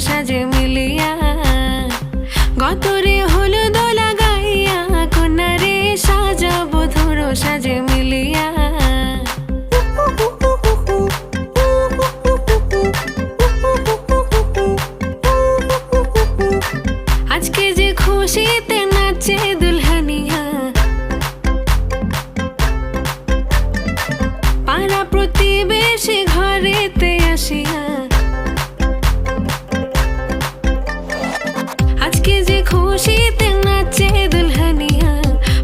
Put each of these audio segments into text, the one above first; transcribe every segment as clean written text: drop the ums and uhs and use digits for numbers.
সাজে মিলিয়া গতরে হলুদ লাগাইয়া কন্যারে সাজাবো ধুর সাজে মিলিয়া আজকে যে খুশিতে নাচে দুলহানিয়া পাড়া প্রতিবেশী ঘরেতে আসিয়া আজকে যে খুশিতে নাচে দুলহানিয়া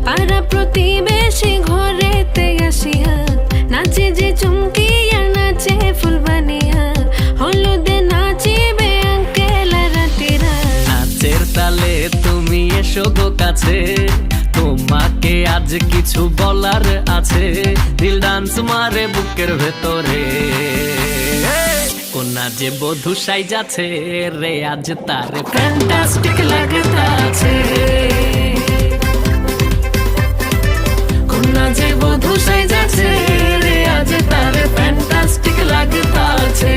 পাড়া প্রতিবেশী ঘরেতে আসিয়া নাচে যে চুমকিয়া নাচে ফুলবানিয়া হলুদে নাচিবে আঙ্কেল রাতিরা নাচের তালে তুমি এসো গো কাছে তোমাকে আজ কিছু বলার আছে দিল ডান্স মারে বুকের ভেতরে কোনা যে বধূ সাইজাছে রে আজ তার ফ্যান্টাস্টিক লাগতাছে কোনা যে বধূ সাইজাছে রে আজ তার ফ্যান্টাস্টিক লাগতাছে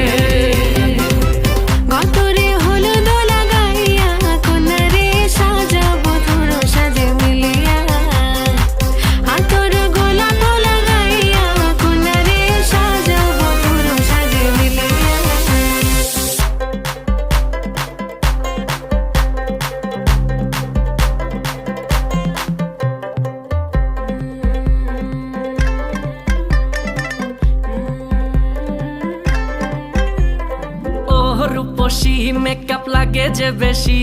গতরে হলুদ লাগাইয়া কন্যারে সাজাবো ধুর সাজে মিলিয়া আতর গোলাপ লাগাইয়া কন্যারে সাজাবো ধুর সাজে মিলিয়া রূপসী মেকআপ লাগে যে বেশি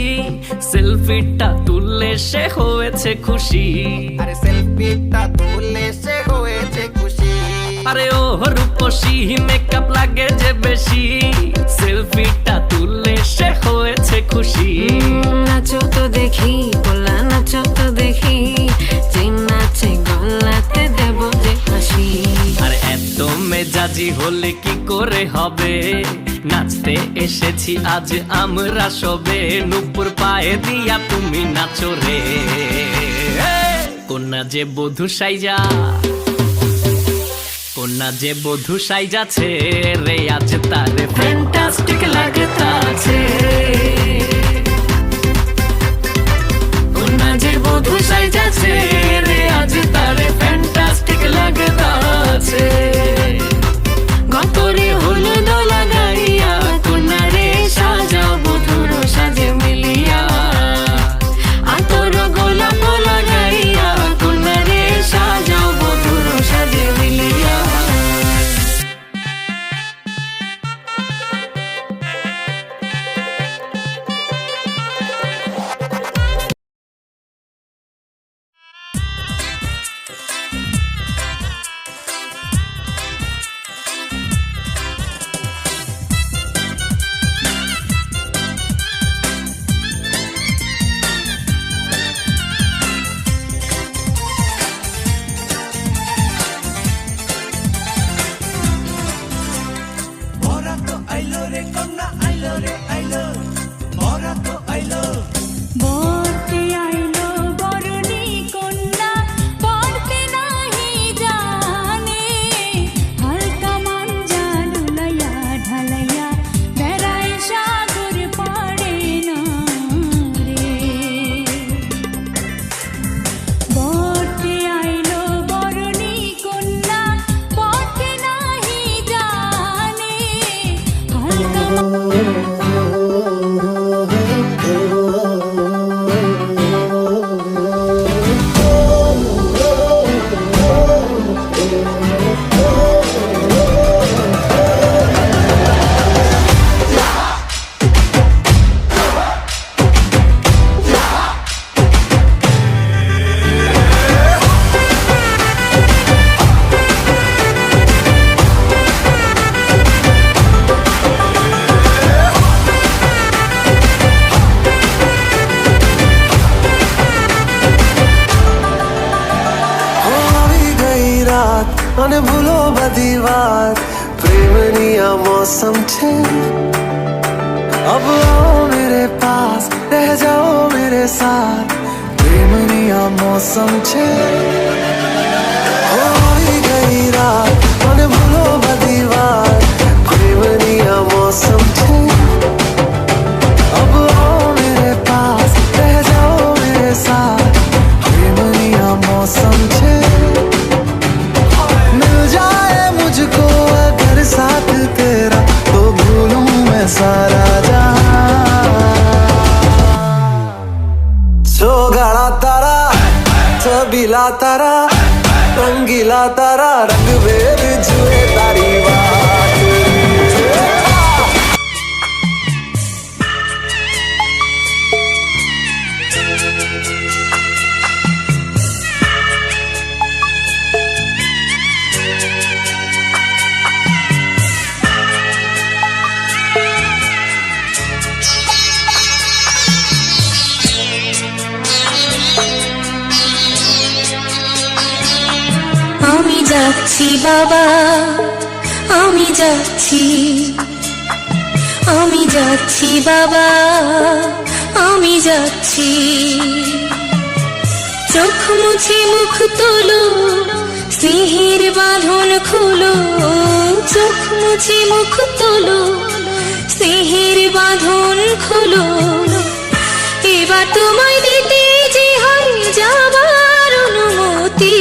সেলফিটা তুললে সে হয়েছে খুশি আরে সেলফিটা তুললে সে হয়েছে খুশি আরে ও রূপসী মেকআপ লাগে যে বেশি সেলফিটা তুললে সে হয়েছে খুশি নাচো তো দেখি গোলা নাচো তো দেখি যে নাচে গলাতে দেব যে হাসি আর এত মেজাজি হলে কি করে হবে নাচতে এসেছি আজ আমরা সবে নুপুর পায়ে দিয়া তুমি নাচো রে কোনা যে বধূ সাইজা কোনা যে বধূ সাইজাছে রে আজ তার ফ্যান্টাস্টিক লাগতাছে কোনা যে বধূ সাইজাছে রে আজ তার ফ্যান্টাস্টিক লাগতাছে গতরে হলুদ লাগাইয়া কন্যারে সাজাবো ধুর সাজে মিলিয়া আতর গোলাপ লাগাইয়া কন্যারে সাজাবো ধুর সাজে মিলিয়া বরতে আইলো বরণী কন্যা পড়তে নাহি জানে হালকা মাঞ্জা ডুলাইয়া ঢালাইয়া বেড়ায় সাগর পাড়ে না রে বরতে আইলো বরণী কন্যা পড়তে নাহি জানে হালকা અને ભૂલો બધી વાત પ્રેમની આ मौसम છે अब आओ मेरे पास रह जाओ मेरे साथ प्रेमनी आ मौसम છે હોઈ ગઈ રાત અને ભૂલો બધી વાત પ્રેમની આ मौसम છે छबीला तारा रंगीला तारा रंग बेर जुए तारी बात আমি যাচ্ছি বাবা, আমি যাচ্ছি, আমি যাচ্ছি বাবা, আমি যাচ্ছি। চোখ মুছে মুখ তোলো, স্নেহের বাঁধন খুলো। চোখ মুছে মুখ তোলো, স্নেহের বাঁধন খুলো। এবার তোমায় দিতে যে হয় যাবার অনুমতি।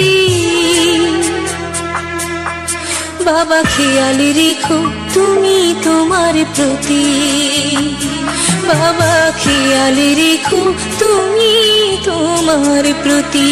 বাবা খেয়াল রেখো তুমি তোমার প্রতি। বাবা খেয়াল রেখো তুমি তোমার প্রতি।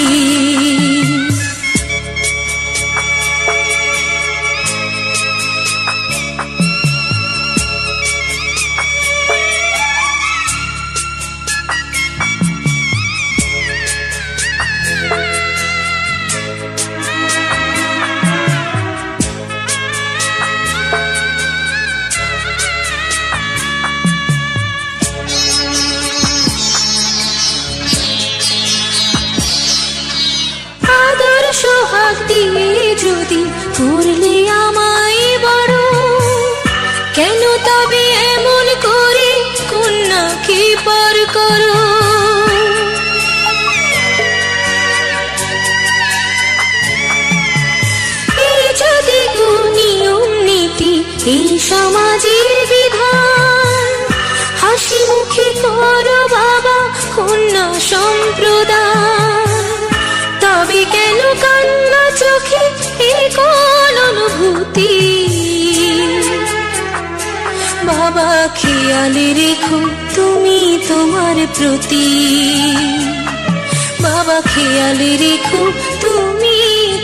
সোহাগ দিয়ে যদি করলে আমায় বড়, কেন তবে এমন করে কন্যাকে পর করো। এই যদি নিয়ম নীতি এই সমাজের বিধান, হাসি মুখে করো বাবা কন্যা সম্প্রদান। তবে কেন কান্না চোখে এই কোন অনুভূতি। বাবা খেয়াল রেখো তুমি তোমার প্রতি। বাবা খেয়াল রেখো তুমি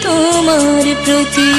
তোমার প্রতি।